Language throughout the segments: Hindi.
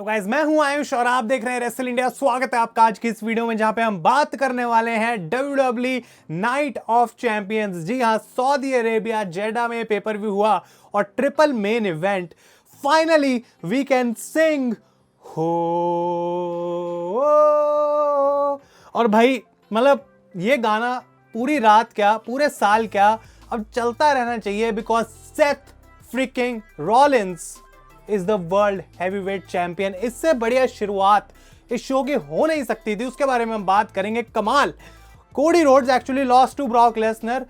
तो गाइज मैं हूं आयुष और आप देख रहे हैं रेसल इंडिया। स्वागत है आपका आज की इस वीडियो में जहां पे हम बात करने वाले हैं WWE नाइट ऑफ चैंपियंस। जी हां, सऊदी अरेबिया जेडा में पेपर व्यू हुआ और triple main event. Finally we can sing हो। और भाई मतलब ये गाना पूरी रात क्या पूरे साल क्या अब चलता रहना चाहिए, because Seth fricking Rollins is the world heavyweight champion. इससे बढ़िया शुरुआत इस शो की हो नहीं सकती थी। उसके बारे में हम बात करेंगे। कमाल, Cody Rhodes actually lost to Brock Lesnar.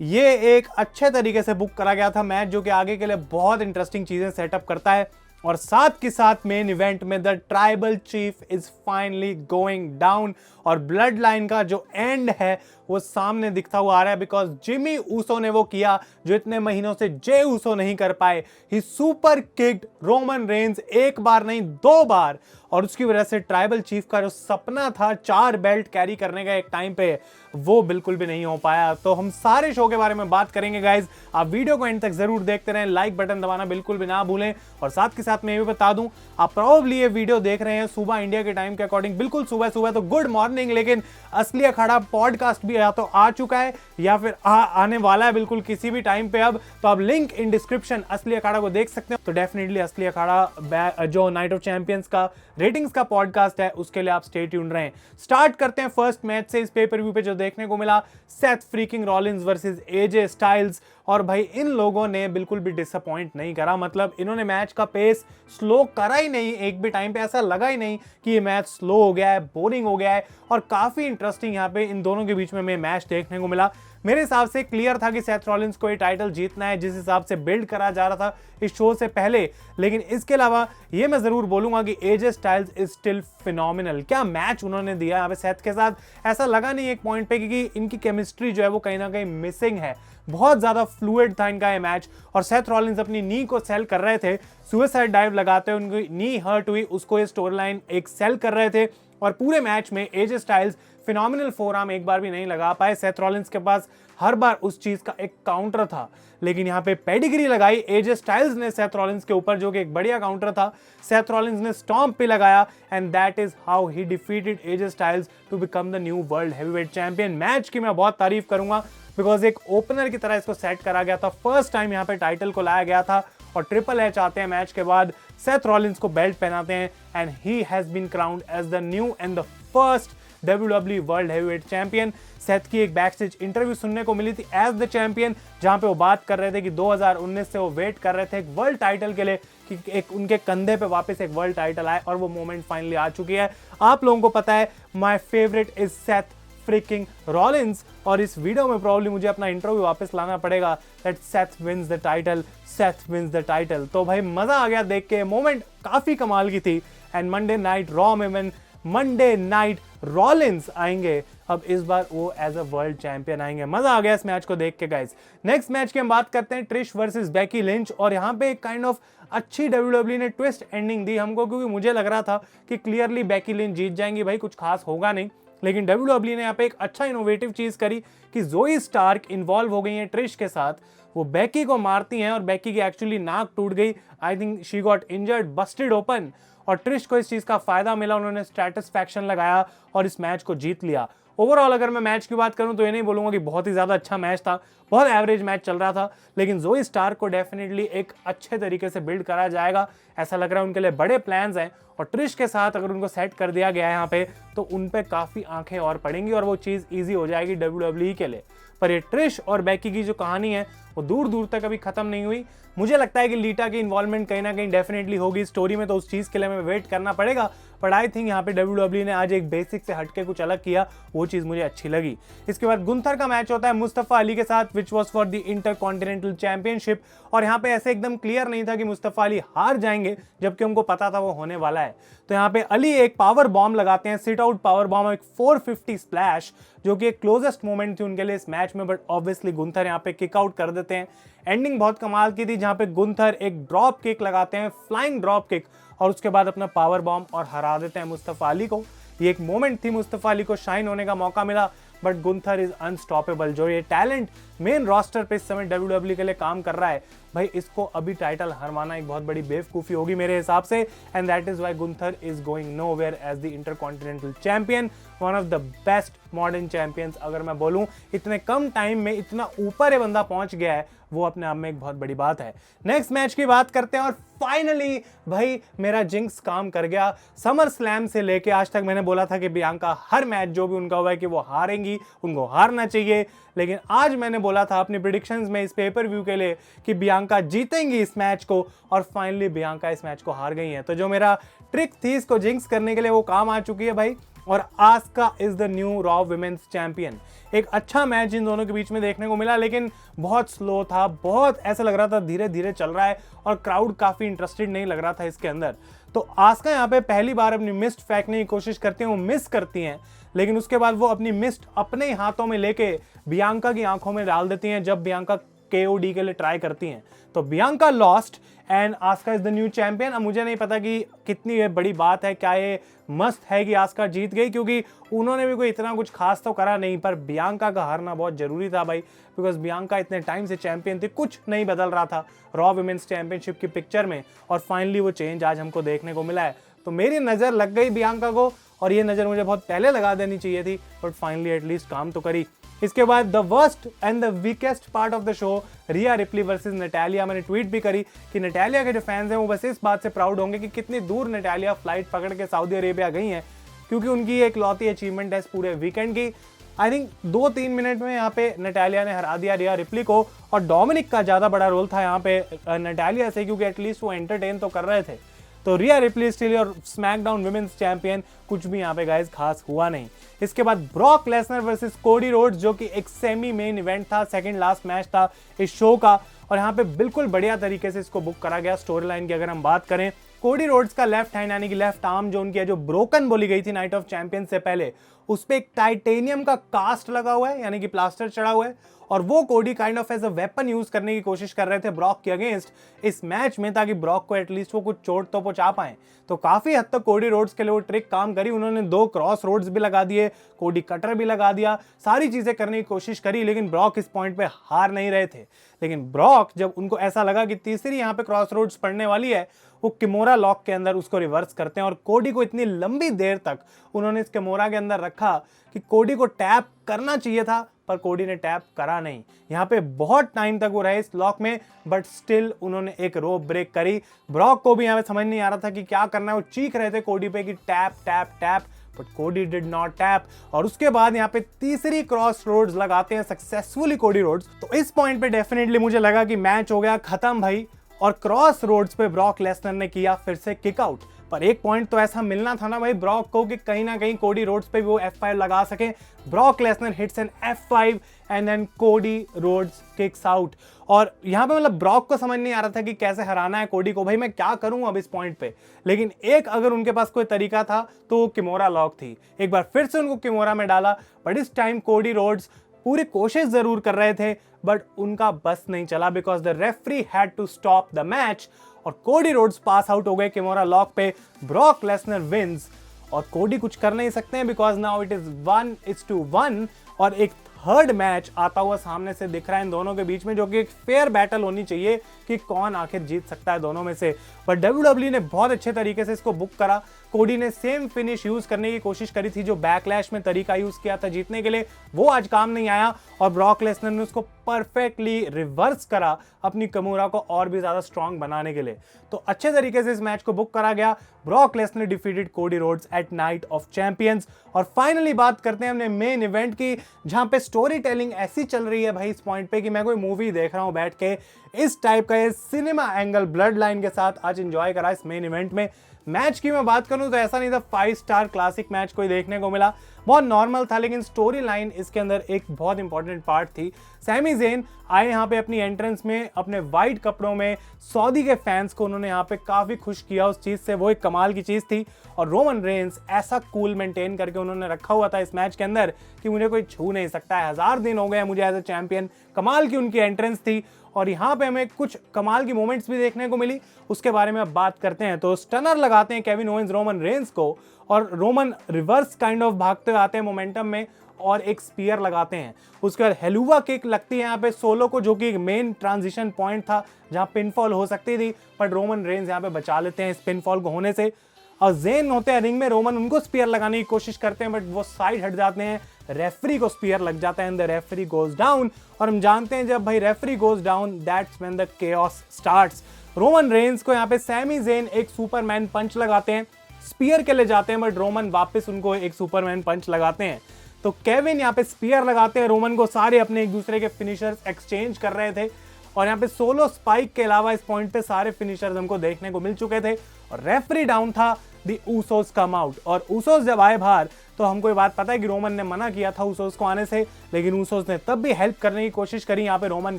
ये एक अच्छे तरीके से बुक करा गया था मैच, जो कि आगे के लिए बहुत इंटरेस्टिंग चीजें सेटअप करता है। और साथ के साथ मेन इवेंट में the tribal chief is finally going down और ब्लड लाइन का जो एंड है वो सामने दिखता हुआ आ रहा है, बिकॉज जिमी ऊसो ने वो किया जो इतने महीनों से जे ऊसो नहीं कर पाए। ही सुपर किक्ड रोमन रेंज एक बार नहीं 2 बार, और उसकी वजह से ट्राइबल चीफ का जो सपना था 4 बेल्ट कैरी करने का एक टाइम पे, वो बिल्कुल भी नहीं हो पाया। तो हम सारे शो के बारे में बात करेंगे गाइज। आप वीडियो को एंड तक जरूर देखते रहें, लाइक बटन दबाना बिल्कुल भी ना भूलें। और साथ के साथ मैं ये भी बता दूं, आप प्रोबेबली ये वीडियो देख रहे हैं सुबह इंडिया के टाइम के अकॉर्डिंग, बिल्कुल सुबह सुबह, तो गुड मॉर्निंग। लेकिन असली अखाड़ा पॉडकास्ट भी या तो आ चुका है या फिर आने वाला है बिल्कुल किसी भी टाइम पे। अब तो आप लिंक इन डिस्क्रिप्शन असली अखाड़ा को देख सकते हो। तो डेफिनेटली असली अखाड़ा जो नाइट ऑफ चैंपियंस का रेटिंग्स का पॉडकास्ट है उसके लिए आप स्टे ट्यून्ड रहें। स्टार्ट करते हैं फर्स्ट मैच से। इस पेपर व्यू पे जो देखने को मिला, Seth freaking Rollins versus AJ Styles. और भाई इन लोगों ने बिल्कुल भी डिसअपॉइंट नहीं करा। मतलब इन्होंने मैच का पेस स्लो करा ही नहीं। एक भी टाइम पे ऐसा लगा ही नहीं कि ये मैच स्लो हो गया है, बोरिंग हो गया है। और काफी इंटरेस्टिंग यहाँ पे इन दोनों के बीच में मैच देखने को मिला। मेरे हिसाब से क्लियर था कि सेथ रॉलिंस को ये टाइटल जीतना है, जिस हिसाब से बिल्ड करा जा रहा था इस शो से पहले। लेकिन इसके अलावा ये मैं जरूर बोलूंगा कि AJ Styles is still phenomenal. क्या मैच उन्होंने दिया यहाँ पे सेथ के साथ। ऐसा लगा नहीं एक पॉइंट पे कि इनकी केमिस्ट्री जो है वो कहीं ना कहीं मिसिंग है। बहुत ज्यादा फ्लूइड था इनका ये मैच। और सेथ रॉलिंस अपनी नी को सेल कर रहे थे, सुसाइड डाइव लगाते हुए उनकी नी हर्ट हुई, उसको ये स्टोरी लाइन एक सेल कर रहे थे। और पूरे मैच में एजे स्टाइल्स फिनोमिनल फोरआर्म एक बार भी नहीं लगा पाए। सेथ रॉलिंस के पास हर बार उस चीज का एक काउंटर था, लेकिन यहाँ पे पेडिग्री लगाई एजे स्टाइल्स ने सेथ रॉलिंस के ऊपर, जो कि एक बढ़िया काउंटर था। सेथ रॉलिंस ने स्टॉम्प पे लगाया and that is how he defeated AJ Styles to become the new world heavyweight champion. Match की मैं बहुत तारीफ करूंगा, बिकॉज एक ओपनर की तरह इसको सेट करा गया था। फर्स्ट टाइम यहाँ पे टाइटल को लाया गया था और ट्रिपल एच आते हैं मैच के बाद, सेथ रॉलिंस को बेल्ट पहनाते हैं and he has been crowned as the new and the first WWE world heavyweight champion. Seth की एक बैकस्टेज इंटरव्यू सुनने को मिली थी एज द चैंपियन, जहां पे वो बात कर रहे थे कि 2019 से वो वेट कर रहे थे एक वर्ल्ड टाइटल के लिए, कि एक उनके कंधे पे वापस एक वर्ल्ड टाइटल आए, और वो मोमेंट फाइनली आ चुकी है। आप लोगों को पता है my favourite is Seth fricking Rollins, और इस वीडियो में प्रॉब्ली मुझे अपना इंटरव्यू वापस लाना पड़ेगा that Seth wins the title, Seth wins the title. तो भाई मजा आ गया देख के, मोमेंट काफी कमाल की थी। एंड मंडे नाइट रॉ में मंडे नाइट रॉलिंस आएंगे, अब इस बार वो एज अ वर्ल्ड चैंपियन आएंगे। मजा आ गया इस मैच को देख के गाइस। नेक्स्ट मैच की हम बात करते हैं, ट्रिश वर्सेस बेकी लिंच। और यहाँ पे एक काइंड ऑफ अच्छी WWE ने ट्विस्ट एंडिंग दी हमको, क्योंकि मुझे लग रहा था कि क्लियरली बेकी लिंच जीत जाएंगी, भाई कुछ खास होगा नहीं। लेकिन WWE ने यहाँ पे एक अच्छा इनोवेटिव चीज करी कि जोई स्टार्क इन्वॉल्व हो गई है ट्रिश के साथ। वो बेकी को मारती हैं और बेकी की एक्चुअली नाक टूट गई। I think she got injured, Busted open, और ट्रिश को इस चीज का फायदा मिला। उन्होंने स्टैटिस्फैक्शन लगाया और इस मैच को जीत लिया। ओवरऑल अगर मैं मैच की बात करूं तो ये नहीं बोलूंगा कि बहुत ही ज्यादा अच्छा मैच था, बहुत एवरेज मैच चल रहा था। लेकिन जोई स्टार्क को डेफिनेटली एक अच्छे तरीके से बिल्ड करा जाएगा, ऐसा लग रहा है उनके लिए बड़े प्लान्स हैं। और ट्रिश के साथ अगर उनको सेट कर दिया गया है यहाँ पे, तो उन पे काफी आंखें और पड़ेंगी और वो चीज ईजी हो जाएगी WWE के लिए। पर ये ट्रिश और बेकी की जो कहानी है वो दूर दूर तक अभी खत्म नहीं हुई। मुझे लगता है कि लीटा की इन्वॉल्वमेंट कहीं ना कहीं डेफिनेटली होगी स्टोरी में, तो उस चीज के लिए हमें वेट करना पड़ेगा। बट आई थिंक यहाँ पे WWE ने आज एक बेसिक से हटके कुछ अलग किया, वो चीज मुझे अच्छी लगी। इसके बाद गुंथर का मैच होता है मुस्तफा अली के साथ, which was for the intercontinental championship. और यहाँ पे ऐसे एकदम क्लियर नहीं था कि मुस्तफा अली हार जाएंगे, जबकि उनको पता था वो होने वाला है। तो यहाँ पे अली एक पावर बॉम्ब लगाते हैं, सिट आउट पावर बॉम्ब, एक 450 स्प्लैश, जो कि एक क्लोजेस्ट मोमेंट थी उनके लिए इस मैच में। बट ऑब्वियसली गुंथर यहाँ पे किक आउट कर देते हैं। एंडिंग बहुत कमाल की थी, जहां पे गुंथर एक ड्रॉप किक लगाते हैं, फ्लाइंग ड्रॉप किक, और उसके बाद अपना पावर बॉम्ब और हरा देते हैं मुस्तफा अली को। ये एक मोमेंट थी, मुस्तफा अली को शाइन होने का मौका मिला। But Gunther is unstoppable. जो ये टैलेंट मेन रोस्टर पे इस समय WWE के लिए काम कर रहा है भाई, इसको अभी टाइटल हरवाना एक बहुत बड़ी बेवकूफ़ी होगी मेरे हिसाब से, and that is why Gunther is going nowhere as the intercontinental champion, one of the best modern champions. अगर मैं बोलूं इतने कम टाइम में इतना ऊपर ये बंदा पहुंच गया है, वो अपने आप में एक बहुत बड़ी बात है। नेक्स्ट मैच की बात करते हैं, और फाइनली भाई मेरा जिंक्स काम कर गया। समर स्लैम से लेके आज तक मैंने बोला था कि बियांका हर मैच जो भी उनका हुआ है कि वो हारेंगी, उनको हारना चाहिए, लेकिन आज मैंने बोला था अपनी प्रेडिक्शंस में इस पेपर व्यू के लिए कि बियांका जीतेंगी इस मैच को, और फाइनली बियांका इस मैच को हार गई है। तो जो मेरा ट्रिक थी इसको जिंक्स करने के लिए वो काम आ चुकी है भाई, और Asuka is the new Raw women's champion. एक अच्छा मैच इन दोनों के बीच में देखने को मिला, लेकिन बहुत स्लो था, बहुत ऐसा लग रहा था धीरे धीरे चल रहा है, और क्राउड काफी इंटरेस्टेड नहीं लग रहा था इसके अंदर। तो आस्का यहाँ पे पहली बार अपनी मिस्ट फेंकने की कोशिश करती हैं, वो मिस करती हैं, लेकिन उसके बाद वो अपनी मिस्ट अपने ही हाथों में लेके बियांका की आंखों में डाल देती हैं जब बियांका KOD के लिए ट्राई करती हैं। तो Bianca lost and Aska is the new champion. अब मुझे नहीं पता कि कितनी ये बड़ी बात है, क्या ये मस्त है कि आस्का जीत गई, क्योंकि उन्होंने भी कोई इतना कुछ खास तो करा नहीं, पर बियांका का हारना बहुत जरूरी था भाई, बिकॉज बियांका इतने टाइम से चैंपियन थी, कुछ नहीं बदल रहा था रॉ वुमेन्स चैंपियनशिप की पिक्चर में, और फाइनली वो चेंज आज हमको देखने को मिला है। तो मेरी नज़र लग गई बियांका को, और ये नज़र मुझे बहुत पहले लगा देनी चाहिए थी, बट फाइनली एटलीस्ट काम तो करी। इसके बाद the worst and the weakest part of the show, Rhea Ripley versus Natalya. मैंने ट्वीट भी करी कि नटालिया के जो फैंस हैं वो बस इस बात से प्राउड होंगे कि कितनी दूर नटालिया फ्लाइट पकड़ के सऊदी अरेबिया गई हैं, क्योंकि उनकी एक लौती अचीवमेंट है इस पूरे वीकेंड की। आई थिंक 2-3 मिनट में यहाँ पे नटालिया ने हरा दिया रिया रिप्ली को, और डोमिनिक का ज़्यादा बड़ा रोल था यहाँ पे नटालिया से, क्योंकि एटलीस्ट वो एंटरटेन तो कर रहे थे। तो रिया रिप्ली स्टिल और स्मैकडाउन वुमेन्स चैंपियन, कुछ भी यहाँ पे गाइस खास हुआ नहीं। इसके बाद Brock Lesnar versus Cody Rhodes, जो कि एक सेमी मेन इवेंट था, सेकंड लास्ट मैच था इस शो का, और यहाँ पे बिल्कुल बढ़िया तरीके से इसको बुक करा गया। स्टोरी लाइन की अगर हम बात करें, कोडी रोड्स का लेफ्ट हैंड यानी कि लेफ्ट आर्म जो उनकी है, जो ब्रोकन बोली गई थी नाइट ऑफ चैंपियंस से पहले, उस पर एक टाइटेनियम का कास्ट लगा हुआ है, यानी कि प्लास्टर चढ़ा हुआ है, और वो Cody kind of as a weapon use करने की कोशिश कर रहे थे ब्रॉक के अगेंस्ट इस मैच में, ताकि ब्रॉक को एटलीस्ट वो कुछ चोट तो पहुंचा पाए। तो काफी हद तक कोडी रोड्स के लिए वो ट्रिक काम करी, उन्होंने 2 क्रॉस रोड्स भी लगा दिए, कोडी कटर भी लगा दिया, सारी चीजें करने की कोशिश करी, लेकिन ब्रॉक इस पॉइंट पे हार नहीं रहे थे। लेकिन ब्रॉक जब उनको ऐसा लगा कि तीसरी यहाँ पे क्रॉस रोड्स पड़ने वाली है, वो किमोरा लॉक के अंदर उसको रिवर्स करते हैं, और कोडी को इतनी लंबी देर तक उन्होंने इस किमोरा के अंदर रखा कि कोडी को टैप करना चाहिए था, पर कोडी ने टैप करा नहीं। यहाँ पे बहुत टाइम तक वो रहे इस लॉक में, बट स्टिल उन्होंने एक रोप ब्रेक करी। ब्रॉक को भी यहाँ पे समझ नहीं आ रहा था कि क्या करना है, वो चीख रहे थे कोडी पे कि टैप टैप टैप, बट कोडी डिड नॉट टैप। और उसके बाद यहाँ पे तीसरी क्रॉस रोड्स लगाते हैं सक्सेसफुली कोडी रोड्स। तो इस पॉइंट पे डेफिनेटली मुझे लगा कि मैच हो गया खत्म भाई, और क्रॉस रोड्स पे ब्रॉक लेसनर ने किया फिर से किक आउट। पर एक पॉइंट तो ऐसा मिलना था ना भाई ब्रॉक को कि कहीं ना कहीं कोडी रोड्स पे भी वो F5 लगा सके। Brock Lesnar hits an F5 and then Cody Rhodes kicks out. और यहाँ पे मतलब ब्रॉक को समझ नहीं आ रहा था कि कैसे हराना है कोडी को, भाई मैं क्या करूं अब इस पॉइंट पे। लेकिन एक अगर उनके पास कोई तरीका था तो वो किमोरा लॉक थी। एक बार फिर से उनको किमोरा में डाला, बट इस टाइम कोडी रोड्स पूरी कोशिश जरूर कर रहे थे, बट उनका बस नहीं चला, because the referee had to stop the match, और कोडी रोड्स पास आउट हो गए किमोरा लॉक पे। ब्रॉक लेसनर विंस, और कोडी कुछ कर नहीं सकते हैं, बिकॉज नाउ इट इज 1-1, और एक थर्ड मैच आता हुआ सामने से दिख रहा है इन दोनों के बीच में, जो कि एक फेयर बैटल होनी चाहिए कि कौन आखिर जीत सकता है दोनों में से। पर WWE ने बहुत अच्छे तरीके से इसको बुक करा। कोडी ने सेम फिनिश यूज करने की कोशिश करी थी जो बैकलैश में तरीका यूज किया था जीतने के लिए, वो आज काम नहीं आया, और ब्रॉक लेसनर ने उसको परफेक्टली रिवर्स करा अपनी किमोरा को और भी ज्यादा स्ट्रॉन्ग बनाने के लिए। तो अच्छे तरीके से इस मैच को बुक करा गया। Brock Lesnar defeated Cody Rhodes at night of champions. और फाइनली बात करते हैं हमने मेन इवेंट की, जहां पे स्टोरी टेलिंग ऐसी चल रही है भाई इस पॉइंट पे कि मैं कोई मूवी देख रहा हूं बैठ के। इस टाइप का ये सिनेमा एंगल ब्लड लाइन के साथ आज एंजॉय करा इस मेन इवेंट में। मैच की मैं बात करूं तो ऐसा नहीं था 5 स्टार क्लासिक मैच कोई देखने को मिला, बहुत नॉर्मल था, लेकिन स्टोरी लाइन इसके अंदर एक बहुत इंपॉर्टेंट पार्ट थी। सैमी ज़ेन आए यहाँ पे अपनी एंट्रेंस में अपने वाइट कपड़ों में, सऊदी के फैंस को उन्होंने यहाँ पे काफ़ी खुश किया उस चीज़ से, वो एक कमाल की चीज़ थी। और रोमन रेंस ऐसा कूल मेंटेन करके उन्होंने रखा हुआ था इस मैच के अंदर कि मुझे कोई छू नहीं सकता है, 1000 दिन हो गए मुझे एज ए चैंपियन। कमाल की उनकी एंट्रेंस थी, और यहाँ पे हमें कुछ कमाल की मोमेंट्स भी देखने को मिली, उसके बारे में अब बात करते हैं। तो स्टनर लगाते हैं केविन ओवेंस रोमन रेंस को, और रोमन रिवर्स काइंड ऑफ भागते हुए आते हैं मोमेंटम में, और एक स्पीयर लगाते हैं। उसके बाद हेलुवा किक लगती है यहाँ पे सोलो को, जो कि एक मेन ट्रांजिशन पॉइंट था जहां पिनफॉल हो सकती थी, बट रोमन रेंज यहाँ पे बचा लेते हैं इस पिनफॉल को होने से। और जेन होते हैं रिंग में, रोमन उनको स्पीयर लगाने की कोशिश करते हैं बट वो साइड हट जाते हैं, रेफरी को स्पीयर लग जाता है and the referee goes down. और हम जानते हैं जब भाई referee goes down that's when the chaos starts. Roman Reigns को यहाँ पे सैमी जेन एक सुपरमैन पंच लगाते हैं, स्पीयर के लिए जाते हैं बट रोमन वापस उनको एक सुपरमैन पंच लगाते हैं। तो केविन यहाँ पे स्पीयर लगाते हैं रोमन को, सारे अपने एक दूसरे के फिनिशर्स एक्सचेंज कर रहे थे और यहाँ पे सोलो स्पाइक के अलावा इस पॉइंट पे सारे फिनिशर्स हमको देखने को मिल चुके थे और रेफरी डाउन था, द ऊसोस कम आउट। और ऊसोस जब आए बाहर तो हमको ये बात पता है कि रोमन ने मना किया था ऊसोस को आने से, लेकिन ऊसोस ने तब भी हेल्प करने की कोशिश करी यहाँ पे रोमन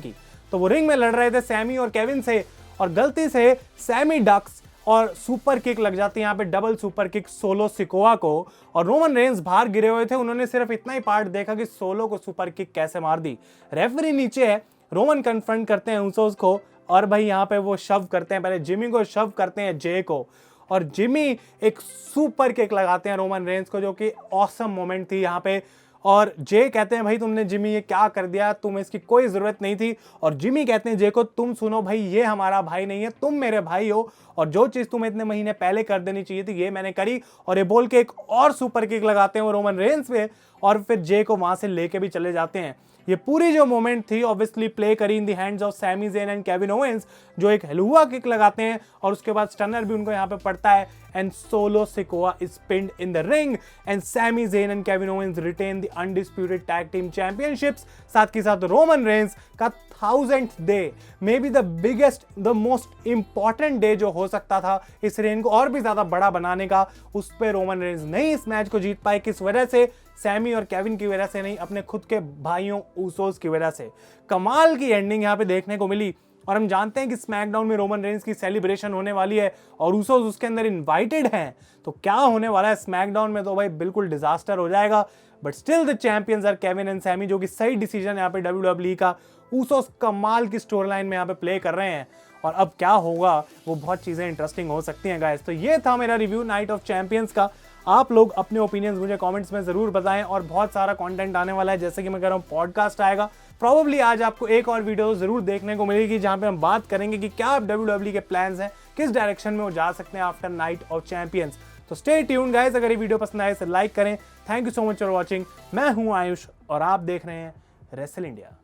की। तो वो रिंग में लड़ रहे थे सैमी और केविन से और गलती से सैमी डक्स और सुपर किक लग जाती है यहाँ पे, double super kick solo Sikoa को, और रोमन रेंज बाहर गिरे हुए थे। उन्होंने सिर्फ इतना ही पार्ट देखा कि सोलो को सुपर किक कैसे मार दी। रेफरी नीचे है, रोमन कन्फ्रंट करते हैं ऊसोस को और भाई यहाँ पे वो शव करते हैं, पहले जिमी को शव करते हैं जे को, और जिमी एक सुपर किक लगाते हैं रोमन रेंज को, जो कि ऑसम मोमेंट थी यहाँ पे। और जे कहते हैं भाई तुमने जिमी ये क्या कर दिया, तुम इसकी कोई जरूरत नहीं थी। और जिमी कहते हैं जे को तुम सुनो भाई, ये हमारा भाई नहीं है, तुम मेरे भाई हो और जो चीज तुम्हें इतने महीने पहले कर देनी चाहिए थी ये मैंने करी। और ये बोल के एक और सुपर किक लगाते हैं वो रोमन रेंज पे और फिर जे को वहां से लेके भी चले जाते हैं। ये पूरी जो मोमेंट थी ऑब्वियसली प्ले करी in the hands of Sami Zayn and Kevin Owens, जो एक हेलुआ किक लगाते हैं और उसके बाद स्टनर भी उनको यहाँ पे पड़ता है and Solo Sikoa is pinned in the ring and Sami Zayn and Kevin Owens retain the undisputed tag team championships. साथ के साथ रोमन रेंज का 1000th day, may be the biggest the most important day जो हो सकता था इस रेन को और भी ज्यादा बड़ा बनाने का, उस पर रोमन रेंज नहीं इस मैच को जीत पाए। किस वजह से? सैमी और केविन की वजह से नहीं, अपने खुद के भाइयों ऊसोस की वजह से। कमाल की एंडिंग यहाँ पे देखने को मिली और हम जानते हैं कि स्मैकडाउन में रोमन रेंज की सेलिब्रेशन होने वाली है और ऊसोस उसके अंदर इनवाइटेड हैं। तो क्या होने वाला है स्मैकडाउन में, तो भाई बिल्कुल डिजास्टर हो जाएगा। But still the champions are Kevin and Sami, जो कि सही डिसीजन यहाँ पे WWE का। ऊसोस कमाल की स्टोरी लाइन में यहाँ पे प्ले कर रहे हैं और अब क्या होगा वो बहुत चीजें इंटरेस्टिंग हो सकती हैं गाइस। तो ये था मेरा रिव्यू नाइट ऑफ चैंपियंस का। आप लोग अपने ओपिनियंस मुझे कमेंट्स में जरूर बताएं और बहुत सारा कंटेंट आने वाला है, जैसे कि मैं कह रहा हूँ पॉडकास्ट आएगा। प्रोबेबली आज आपको एक और वीडियो जरूर देखने को मिलेगी जहां पे हम बात करेंगे कि क्या WWE के प्लान्स हैं, किस डायरेक्शन में वो जा सकते हैं आफ्टर नाइट ऑफ चैंपियंस। तो स्टे ट्यून्ड गाइस, अगर ये वीडियो पसंद आए तो लाइक करें। Thank you so much for watching. मैं हूं आयुष और आप देख रहे हैं रेसल इंडिया।